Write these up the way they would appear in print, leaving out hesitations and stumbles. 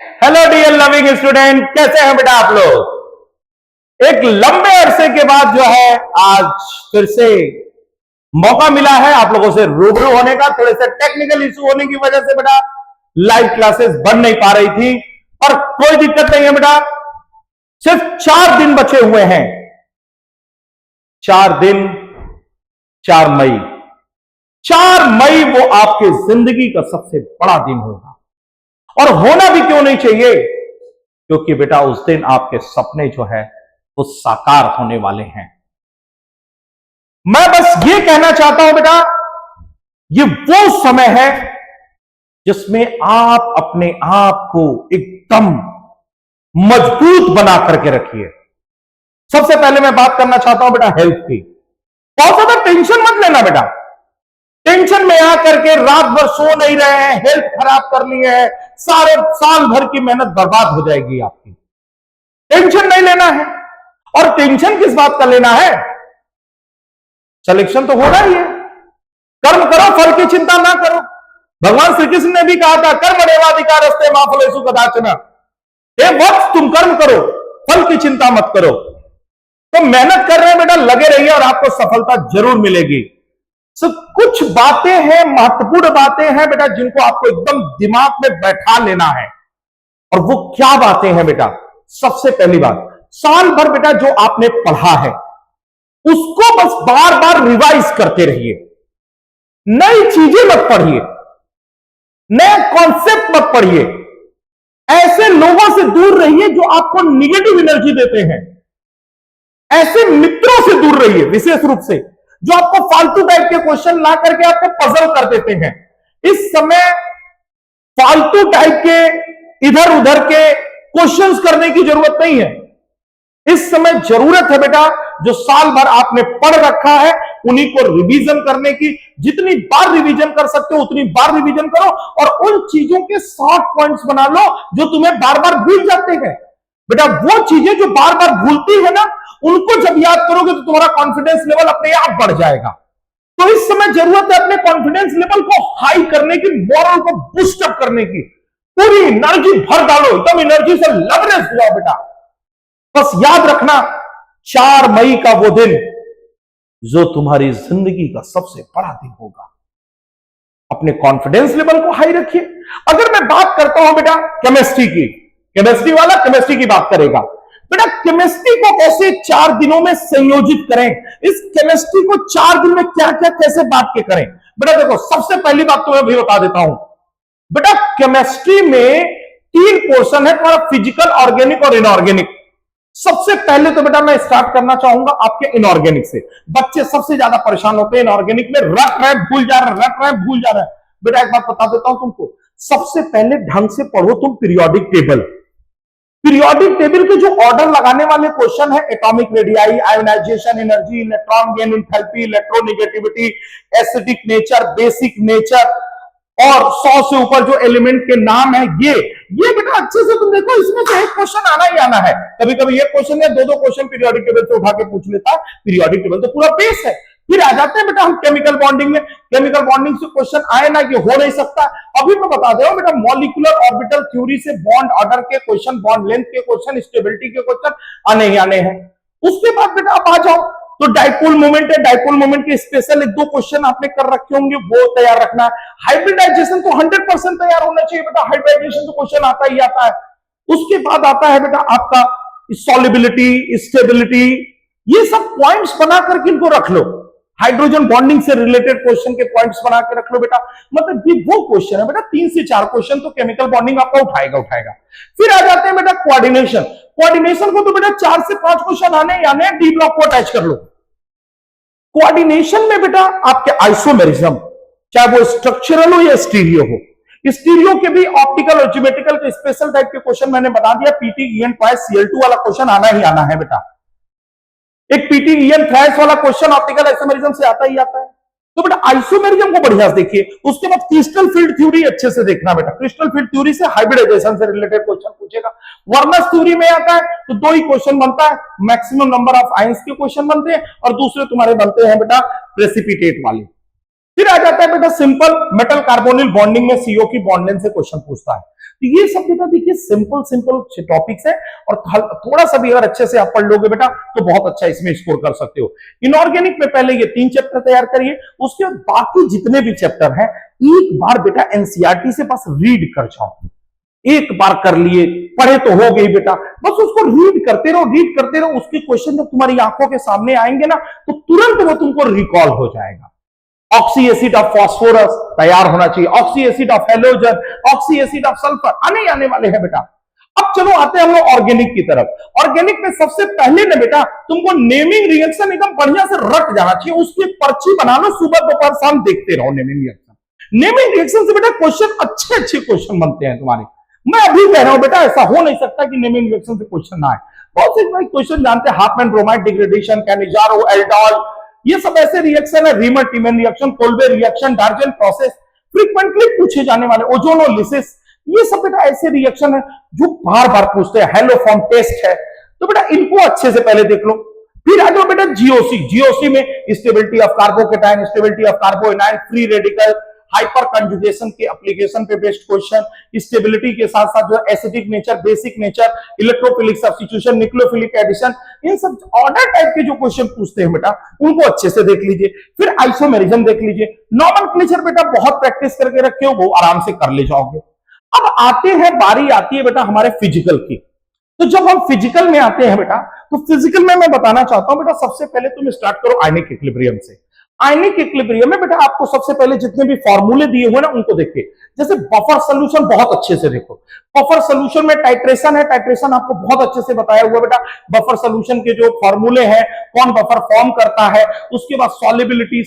Hello dear loving student, कैसे हैं बेटा आप लोग। एक लंबे अरसे के बाद जो है आज फिर से मौका मिला है आप लोगों से रूबरू होने का। थोड़े से टेक्निकल इशू होने की वजह से बेटा लाइव क्लासेस बन नहीं पा रही थी, पर कोई दिक्कत नहीं है बेटा। सिर्फ 4 दिन बचे हुए हैं, 4 दिन, 4 मई। 4 मई वो आपके जिंदगी का सबसे बड़ा दिन होगा, और होना भी क्यों नहीं चाहिए, क्योंकि बेटा उस दिन आपके सपने जो है वो साकार होने वाले हैं। मैं बस ये कहना चाहता हूं बेटा, ये वो समय है जिसमें आप अपने आप को एकदम मजबूत बना करके रखिए। सबसे पहले मैं बात करना चाहता हूं बेटा हेल्थ की। बहुत ज्यादा टेंशन मत लेना बेटा। टेंशन में आकर के रात भर सो नहीं रहे हैं, हेल्थ खराब कर ली है, सारे साल भर की मेहनत बर्बाद हो जाएगी आपकी। टेंशन नहीं लेना है। और टेंशन किस बात का लेना है? सिलेक्शन तो हो रहा ही है। कर्म करो, फल की चिंता ना करो। भगवान श्री कृष्ण ने भी कहा था कर्मण्येवाधिकारस्ते मा फलेषु कदाचन। हे वत्स, तुम कर्म करो, फल की चिंता मत करो। तो मेहनत कर रहे हैं बेटा, लगे रहिए और आपको सफलता जरूर मिलेगी। कुछ बातें हैं, महत्वपूर्ण बातें हैं बेटा, जिनको आपको एकदम दिमाग में बैठा लेना है। और वो क्या बातें हैं बेटा? सबसे पहली बात, साल भर बेटा जो आपने पढ़ा है उसको बस बार बार रिवाइज करते रहिए। नई चीजें मत पढ़िए, नए कॉन्सेप्ट मत पढ़िए। ऐसे लोगों से दूर रहिए जो आपको निगेटिव एनर्जी देते हैं। ऐसे मित्रों से दूर रहिए, विशेष रूप से जो आपको फालतू टाइप के क्वेश्चन ला करके आपको पजल कर देते हैं। इस समय फालतू टाइप के इधर उधर के क्वेश्चंस करने की जरूरत नहीं है। इस समय जरूरत है बेटा जो साल भर आपने पढ़ रखा है उन्हीं को रिवीजन करने की। जितनी बार रिवीजन कर सकते हो उतनी बार रिवीजन करो, और उन चीजों के शॉर्ट पॉइंट्स बना लो जो तुम्हें बार बार भूल जाते हैं। बेटा वो चीजें जो बार बार भूलती है ना, उनको जब याद करोगे तो तुम्हारा कॉन्फिडेंस लेवल अपने आप बढ़ जाएगा। तो इस समय जरूरत है अपने कॉन्फिडेंस लेवल को हाई करने की, मॉरल को बूस्ट अप करने की। पूरी एनर्जी भर डालो, एकदम एनर्जी से लबरेज हो जाओ बेटा। बस याद रखना 4 मई का वो दिन जो तुम्हारी जिंदगी का सबसे बड़ा दिन होगा। अपने कॉन्फिडेंस लेवल को हाई रखिए। अगर मैं बात करता हूं बेटा केमिस्ट्री की, केमिस्ट्री वाला केमिस्ट्री की बात करेगा। बेटा केमिस्ट्री को कैसे 4 दिनों में संयोजित करें, इस केमिस्ट्री को 4 दिन में क्या क्या कैसे बांट के करें। बेटा देखो, सबसे पहली बात तो मैं भी बता देता हूं बेटा, केमिस्ट्री में 3 पोर्शन है तुम्हारा, फिजिकल, ऑर्गेनिक और इनऑर्गेनिक। सबसे पहले तो बेटा मैं स्टार्ट करना चाहूंगा आपके इनऑर्गेनिक से। बच्चे सबसे ज्यादा परेशान होते हैं इनऑर्गेनिक में, रट रहे भूल जा रहे, रट रहे भूल जा रहे। बेटा एक बात बता देता हूं तुमको, सबसे पहले ढंग से पढ़ो तुम पीरियोडिक टेबल। पीरियोडिक टेबल के जो ऑर्डर लगाने वाले क्वेश्चन है, atomic radii, ionisation energy, electron gain enthalpy, electronegativity, acidic nature, basic nature, और 100 से ऊपर जो एलिमेंट के नाम है, ये बेटा अच्छे से तुम देखो, इसमें से एक क्वेश्चन आना ही आना है। कभी कभी एक क्वेश्चन या 2-2 क्वेश्चन पीरियोडिक टेबल से उठा के पूछ लेता है। पीरियोडिक टेबल तो पूरा बेस है। फिर आ जाते हैं बेटा हम केमिकल बॉन्डिंग में। केमिकल बॉन्डिंग से क्वेश्चन आए ना, ये हो नहीं सकता। अभी मैं बता दे रहा हूं बेटा, मॉलिक्यूलर ऑर्बिटल थ्योरी से बॉन्ड ऑर्डर के क्वेश्चन, बॉन्ड लेंथ के क्वेश्चन, स्टेबिलिटी के क्वेश्चन आने ही आने हैं। उसके बाद बेटा आप आ जाओ तो डाइपोल मोमेंट है, डाइपोल मोमेंट के स्पेशल 1-2 क्वेश्चन आपने कर रखे होंगे, वो तैयार रखना है। हाइब्रिडाइजेशन तो 100% तैयार होना चाहिए बेटा, हाइब्रिडाइजेशन तो क्वेश्चन आता ही आता है। उसके बाद आता है बेटा आपका सॉल्युबिलिटी, स्टेबिलिटी, ये सब पॉइंट्स बना करके इनको रख लो। हाइड्रोजन बॉन्डिंग से रिलेटेड क्वेश्चन के पॉइंट्स बना के रख लो बेटा। मतलब ये वो क्वेश्चन है बेटा, 3 से 4 क्वेश्चन तो केमिकल बॉन्डिंग आपका उठाएगा। फिर आ जाते हैं बेटा कोऑर्डिनेशन। कोऑर्डिनेशन को तो बेटा 4 से 5 क्वेश्चन आने ही आने, डी ब्लॉक को अटैच कर लो। कोऑर्डिनेशन में बेटा आपके आइसोमेरिज्म, चाहे वो स्ट्रक्चरल हो या स्टीरियो हो, स्टीरियो के भी ऑप्टिकल और ज्योमेट्रिकल के स्पेशल टाइप के क्वेश्चन मैंने बता दिया। पीटी ट्वाइस Cl2 वाला क्वेश्चन आना ही आना है बेटा। एक पीटी थ्राइस वाला क्वेश्चन ऑप्टिकल आइसोमेरिज्म से आता ही आता है। तो बेटा आइसोमेरिज्म को बढ़िया से देखिए। उसके बाद क्रिस्टल फील्ड थ्योरी अच्छे से देखना बेटा। क्रिस्टल फील्ड थ्योरी से हाइब्रिडाइजेशन से रिलेटेड क्वेश्चन पूछेगा। वर्नस थ्योरी में आता है तो 2 ही क्वेश्चन बनता है, मैक्सिमम नंबर ऑफ आयंस के क्वेश्चन बनते हैं, और दूसरे तुम्हारे बनते हैं बेटा प्रेसिपिटेट वाले। फिर आ जाता है बेटा सिंपल मेटल कार्बोनिल बॉन्डिंग में सीओ की बॉन्ड लेंथ से क्वेश्चन पूछता है। तो ये सब बेटा देखिए सिंपल सिंपल टॉपिक्स है और थोड़ा सा भी अगर अच्छे से आप पढ़ लोगे बेटा तो बहुत अच्छा इसमें स्कोर कर सकते हो। इनऑर्गेनिक में पहले ये 3 चैप्टर तैयार करिए, उसके बाद बाकी जितने भी चैप्टर हैं एक बार बेटा एनसीईआरटी से बस रीड कर जाओ। एक बार कर लिए, पढ़े तो हो गई बेटा, बस उसको रीड करते रहो, उसके क्वेश्चन जब तुम्हारी आंखों के सामने आएंगे ना तो तुरंत वो तुमको रिकॉल हो जाएगा। ऑक्सी एसिड ऑफ फास्फोरस तैयार होना चाहिए, oxy acid of halogen, oxy acid of sulphur आने वाले हैं बेटा। अब चलो आते हैं हम लोग ऑर्गेनिक की तरफ। ऑर्गेनिक में सबसे पहले ना बेटा तुमको नेमिंग रिएक्शन एकदम बढ़िया से रट जाना चाहिए, उसकी पर्ची बना लो, सुबह दोपहर शाम देखते रहो नेमिंग रिएक्शन। नेमिंग रिएक्शन से बेटा क्वेश्चन अच्छे क्वेश्चन बनते हैं तुम्हारे। मैं अभी कह रहा हूं बेटा ऐसा हो नहीं सकता कि नेमिंग रिएक्शन से क्वेश्चन ना आए। बहुत से क्वेश्चन जानते हैं, Hofmann bromide degradation, Cannizzaro, aldol, ये सब ऐसे रिएक्शन है, Reimer Tiemann reaction, Kolbe reaction, Darzens process, frequently पूछे जाने वाले, ओजोनोलिसिस, ये सब बेटा ऐसे रिएक्शन है जो बार बार पूछते हैं। हेलोफॉर्म टेस्ट है, तो बेटा इनको अच्छे से पहले देख लो। फिर आ जाओ बेटा जीओसी में stability of carbocation, stability of carbanion, free radical, hyper conjugation के एप्लीकेशन पे बेस्ड क्वेश्चन, स्टेबिलिटी के साथ साथ जो acidic nature, basic nature, electrophilic substitution, nucleophilic addition, इन सब ऑर्डर टाइप के जो क्वेश्चन पूछते हैं बेटा उनको अच्छे से देख लीजिए। फिर आइसोमेरिज्म देख लीजिए। नॉमेनक्लेचर बेटा बहुत प्रैक्टिस करके रखे हो, वो आराम से कर ले जाओगे। अब बारी आती है बेटा हमारे फिजिकल की। तो जब हम फिजिकल में आते हैं बेटा, तो फिजिकल में मैं बताना चाहता हूं बेटा सबसे पहले तुम स्टार्ट करो आयनिक इक्विलिब्रियम से। आयनिक इक्विलिब्रियम में बेटा आपको सबसे पहले जितने भी फॉर्मूले दिए हुए ना उनको देखिए। जैसे बफर सॉल्यूशन बहुत अच्छे से देखो। बफर सॉल्यूशन में टाइट्रेशन है, टाइट्रेशन आपको बहुत अच्छे से बताया हुआ बेटा। बफर सॉल्यूशन के जो फॉर्मूले हैं, कौन बफर फॉर्म करता है, उसके बाद सॉल्युबिलिटी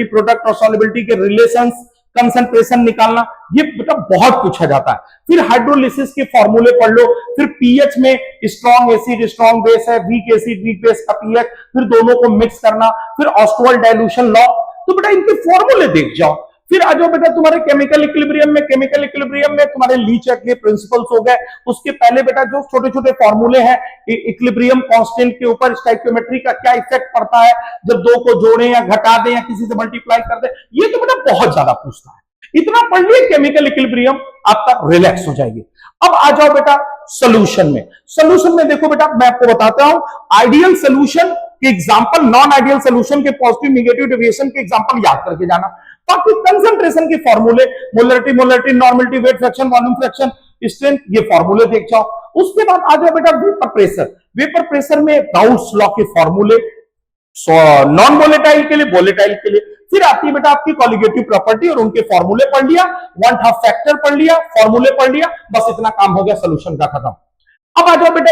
प्रोडक्ट और सॉल्युबिलिटी के रिलेशंस, कंसंट्रेशन निकालना, ये बेटा बहुत पूछा जाता है। फिर हाइड्रोलिसिस के फॉर्मूले पढ़ लो। फिर पीएच में स्ट्रॉन्ग एसिड स्ट्रॉन्ग बेस है, वीक एसिड वीक बेस का पीएच, फिर दोनों को मिक्स करना। फिर ऑस्टोअल डाइल्यूशन लॉ, तो बेटा इनके फॉर्मूले देख जाओ। फिर आ जाओ बेटा तुम्हारे केमिकल इक्विलिब्रियम में तुम्हारे ली चेक के प्रिंसिपल्स हो गए। उसके पहले बेटा जो छोटे छोटे फॉर्मूले हैं, इक्विलिब्रियम कांस्टेंट के ऊपर स्टोइकियोमेट्री का क्या इफेक्ट पड़ता है जब दो को जोड़ें या घटा दें या किसी से मल्टीप्लाई कर दें, ये तो बेटा बहुत ज्यादा पूछता है। इतना पढ़ लिया केमिकल इक्विलिब्रियम, आपका रिलैक्स हो जाएगी। अब आ जाओ बेटा सोल्यूशन में देखो बेटा मैं आपको बताता हूं आइडियल सोल्यूशन के एग्जांपल, नॉन आइडियल सोल्यूशन के पॉजिटिव नेगेटिव डेविएशन के एग्जांपल याद करके जाना। बाकी कंसंट्रेशन के फॉर्मूले, molarity, normality, weight fraction, volume fraction, strength, ये फॉर्मूले देख जाओ। उसके बाद आ जाओ बेटा वेपर प्रेशर में राउल्स लॉ के फॉर्मूले, नॉन वोलेटाइल के लिए, वोलेटाइल के लिए। फिर आती है बेटा आपकी कॉलिगेटिव प्रॉपर्टी और उनके फॉर्मूले पढ़ लिया, वन हाफ फैक्टर पढ़ लिया, फॉर्मूले पढ़ लिया, बस इतना काम हो गया सोल्यूशन का खत्म। अब आ जाओ बेटा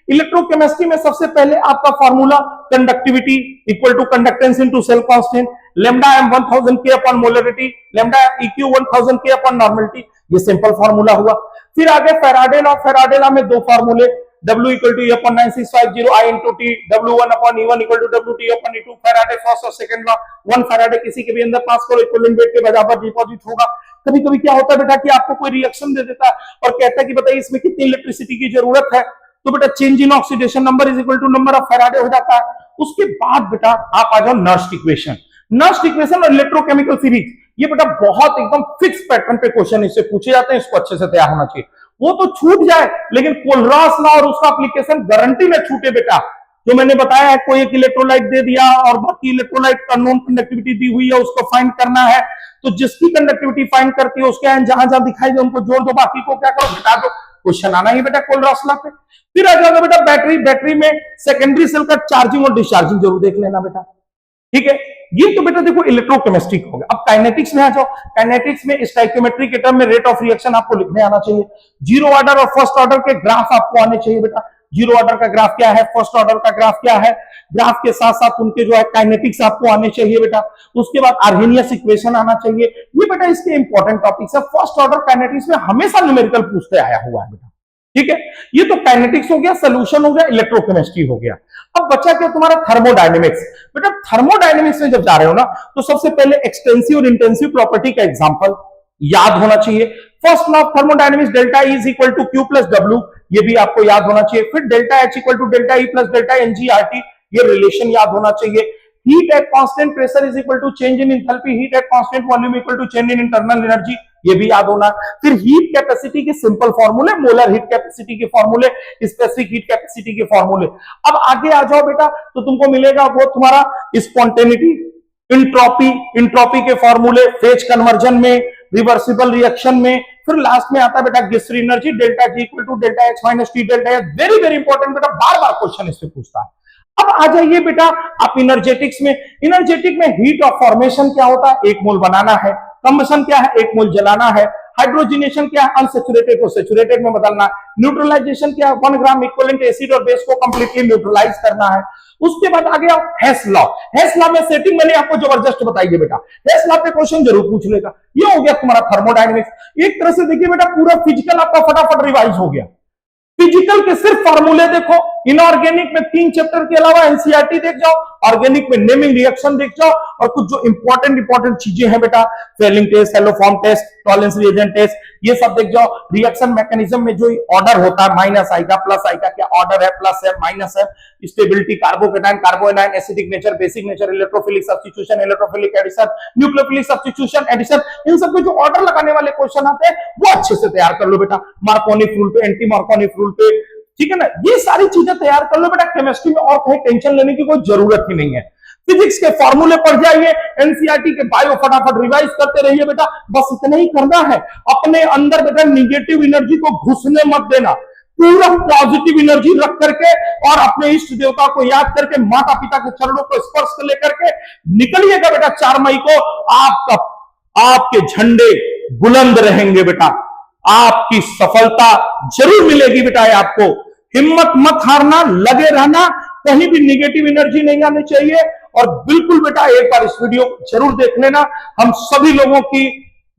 इलेक्ट्रोकेमिस्ट्री में सबसे पहले आपका formula conductivity equal to conductance into cell constant, lambda m 1000 K upon molarity, lambda eq 1000 K upon normality, ये सिंपल फॉर्मूला हुआ। फिर आगे फैराडे लॉ में दो फॉर्मूले, W equal to E upon 9650 I into T, W1 upon E1 equal to WT upon E2, Faraday first और second law, 1 Faraday किसी के भी अंदर पास करो, इक्विवेलेंट वेट के बराबर डिपॉजिट होगा। कभी कभी क्या होता है बेटा कि आपको कोई रिएक्शन दे देता है और कहता है कि बताइए इसमें कितनी इलेक्ट्रिसिटी की जरूरत है, तो बेटा change in oxidation number is equal to number of Faraday हो जाता है। उसके बाद बेटा आप आ जाओ नर्स्ट इक्वेशन और इलेक्ट्रोकेमिकल सीरीज, ये बेटा बहुत एकदम फिक्स पैटर्न पे क्वेश्चन इससे पूछे जाते हैं, इसको अच्छे से तैयार होना चाहिए। वो तो छूट जाए लेकिन कोलरास लॉ और उसका एप्लीकेशन गारंटी में छूटे बेटा। जो मैंने बताया है, कोई एक इलेक्ट्रोलाइट दे दिया और बाकी इलेक्ट्रोलाइट का नॉन कंडक्टिविटी दी हुई है, उसको फाइंड करना है, तो जिसकी कंडक्टिविटी फाइंड करती है उसके जहां जहां दिखाई दे उनको जोड़ दो, बाकी को क्या करो घटा दो, क्वेश्चन आना ही बेटा कोलरास लॉ पे। फिर आ जाएगा बेटा बैटरी में सेकेंडरी सेल का चार्जिंग और डिस्चार्जिंग जरूर देख लेना बेटा, ठीक है। ये तो बेटा देखो इलेक्ट्रोकेमिस्ट्री हो गया। अब काइनेटिक्स में आ जाओ। काइनेटिक्स में स्टोइकियोमेट्री के टर्म में रेट ऑफ रिएक्शन आपको लिखने आना चाहिए। जीरो ऑर्डर और फर्स्ट ऑर्डर के ग्राफ आपको आने चाहिए बेटा। जीरो ऑर्डर का ग्राफ क्या है, फर्स्ट ऑर्डर का ग्राफ क्या है, ग्राफ के साथ साथ उनके जो है काइनेटिक्स आपको आने चाहिए बेटा। उसके बाद आर्हेनियस इक्वेशन आना चाहिए। ये बेटा इसके इंपॉर्टेंट टॉपिक्स है। फर्स्ट ऑर्डर काइनेटिक्स में हमेशा न्यूमेरिकल पूछते आया हुआ है बेटा, ठीक है। ये तो काइनेटिक्स हो गया, सोल्यूशन हो गया, इलेक्ट्रोकेमिस्ट्री हो गया। अब बचा क्या तुम्हारा थर्मोडायनेमिक्स। बेटा थर्मोडायनेमिक्स में जब जा रहे हो ना तो सबसे पहले एक्सटेंसिव और इंटेंसिव प्रॉपर्टी का एग्जांपल याद होना चाहिए। First law of thermodynamics delta E is equal to Q plus W, ये भी आपको याद होना चाहिए। फिर delta H equal to delta E plus delta NG RT, ये रिलेशन याद होना चाहिए। Heat at constant pressure is equal to change in enthalpy, heat at constant volume equal to change in internal energy, ये भी याद होना। फिर heat capacity के सिंपल फॉर्मूले, मोलर हीट कैपेसिटी के फॉर्मूले, स्पेसिफिक हीट कैपेसिटी के फॉर्मूले। अब आगे आ जाओ बेटा तो तुमको मिलेगा वो तुम्हारा स्पॉन्टेनिटी, इंट्रोपी, इंट्रोपी के फॉर्मूले, फेज कन्वर्जन में, रिवर्सिबल रिएक्शन में। फिर लास्ट में आता है बेटा gas energy, delta G equal to delta X minus T delta X. Very very important बेटा, बार बार क्वेश्चन इससे पूछता है। अब आ जाइए बेटा आप इनर्जेटिक्स में। इनर्जेटिक में हीट ऑफ फॉर्मेशन क्या होता है, 1 मोल बनाना है। कंबशन क्या है, 1 मोल जलाना है। हाइड्रोजनेशन क्या है, अनसेचुरेटेड को सेचुरेटेड में बदलना। न्यूट्रलाइजेशन क्या है, 1 ग्राम इक्विवेलेंट एसिड और बेस को कंप्लीटली न्यूट्रलाइज करना है। उसके बाद आ गया हेस लॉ। हेस लॉ में सेटिंग मैंने आपको जबरदस्त बताई है बेटा, हेस लॉ पे क्वेश्चन जरूर पूछ लेगा। ये हो गया तुम्हारा थर्मोडायनेमिक्स। एक तरह से देखिए बेटा पूरा फिजिकल आपका फटाफट रिवाइज हो गया। फिजिकल के सिर्फ फार्मूले देखो, इनऑर्गेनिक में 3 चैप्टर के अलावा एनसीईआरटी देख जाओ, ऑर्गेनिक में नेमिंग रिएक्शन देख जाओ, और कुछ जो इंपॉर्टेंट चीजें हैं बेटा, Fehling test, haloform test, Tollens reagent test, ये सब देख जाओ। रिएक्शन मैकेनिज्म में जो ऑर्डर होता है, माइनस आई का प्लस आई का क्या ऑर्डर है, प्लस है माइनस है, stability, carbocation, carbanion, acidic nature, basic nature, electrophilic substitution, electrophilic addition, nucleophilic substitution addition, इन सब के जो ऑर्डर लगाने वाले क्वेश्चन आते हैं वो अच्छे से तैयार कर लो बेटा। मार्कोनिक रूल पे, एंटी मार्कोनिक रूल पे, ठीक है ना, ये सारी चीजें तैयार कर लो बेटा। केमिस्ट्री में और कहीं टेंशन लेने की कोई जरूरत ही नहीं है। फिजिक्स के फॉर्मूले पढ़ जाइए, एनसीईआरटी के बायो फटाफट रिवाइज करते रहिए बेटा, बस इतना ही करना है। अपने अंदर बेटा निगेटिव एनर्जी को घुसने मत देना, पूरा पॉजिटिव एनर्जी रख करके और अपने इष्ट देवता को याद करके, माता पिता के चरणों को स्पर्श लेकर के निकलिएगा बेटा। 4 मई को आपके झंडे बुलंद रहेंगे बेटा, आपकी सफलता जरूर मिलेगी बेटा। आपको हिम्मत मत हारना, लगे रहना, कहीं भी निगेटिव एनर्जी नहीं आनी चाहिए। और बिल्कुल बेटा एक बार इस वीडियो को जरूर देख लेना। हम सभी लोगों की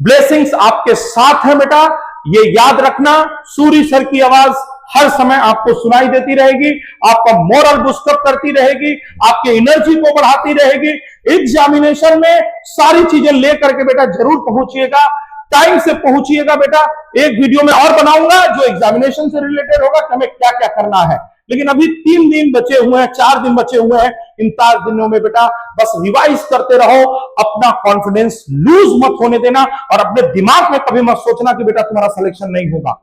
ब्लेसिंग्स आपके साथ है बेटा, ये याद रखना। सूर्य सर की आवाज हर समय आपको सुनाई देती रहेगी, आपका मोरल बूस्टअप करती रहेगी, आपके एनर्जी को बढ़ाती रहेगी। एग्जामिनेशन में सारी चीजें लेकर के बेटा जरूर पहुंचिएगा, टाइम से पहुंचिएगा बेटा। एक वीडियो में और बनाऊंगा जो एग्जामिनेशन से रिलेटेड होगा कि हमें क्या क्या करना है। लेकिन अभी 3 दिन बचे हुए हैं, 4 दिन बचे हुए हैं। इन 4 दिनों में बेटा बस रिवाइज करते रहो, अपना कॉन्फिडेंस लूज मत होने देना, और अपने दिमाग में कभी मत सोचना कि बेटा तुम्हारा सिलेक्शन नहीं होगा।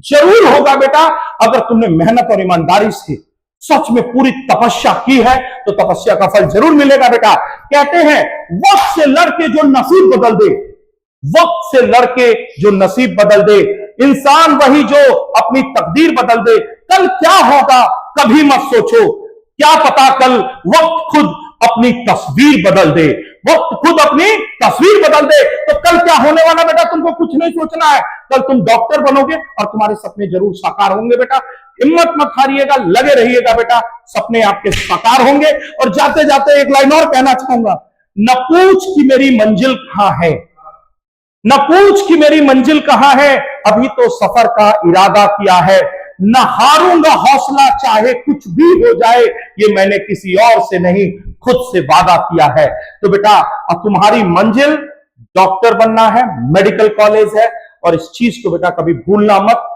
जरूर होगा बेटा, अगर तुमने मेहनत और ईमानदारी से सच में पूरी तपस्या की है तो तपस्या का फल जरूर मिलेगा बेटा। कहते हैं वक्त से लड़के जो नसीब बदल दे, वक्त से लड़के जो नसीब बदल दे, इंसान वही जो अपनी तकदीर बदल दे। कल क्या होगा कभी मत सोचो, क्या पता कल वक्त खुद अपनी तस्वीर बदल दे, वक्त खुद अपनी तस्वीर बदल दे। तो कल क्या होने वाला बेटा तुमको कुछ नहीं सोचना है। कल तुम डॉक्टर बनोगे और तुम्हारे सपने जरूर साकार होंगे बेटा। हिम्मत मत हारिएगा, लगे रहिएगा बेटा, सपने आपके साकार होंगे। और जाते जाते एक लाइन और कहना चाहूंगा, न पूछ कि मेरी मंजिल कहां है, न पूछ कि मेरी मंजिल कहां है, अभी तो सफर का इरादा किया है। न हारूंगा हौसला चाहे कुछ भी हो जाए, ये मैंने किसी और से नहीं खुद से वादा किया है। तो बेटा अब तुम्हारी मंजिल डॉक्टर बनना है, मेडिकल कॉलेज है, और इस चीज को बेटा कभी भूलना मत।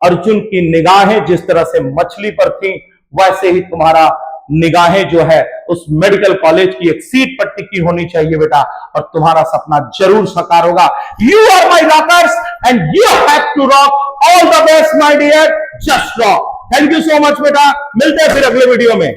अर्जुन की निगाहें जिस तरह से मछली पर थी, वैसे ही तुम्हारा निगाहें जो है उस मेडिकल कॉलेज की एक सीट पर टिकी होनी चाहिए बेटा, और तुम्हारा सपना जरूर साकार होगा। You are my rockers and you have to rock. All the best my dear, just rock. Thank you so much बेटा, मिलते हैं फिर अगले वीडियो में।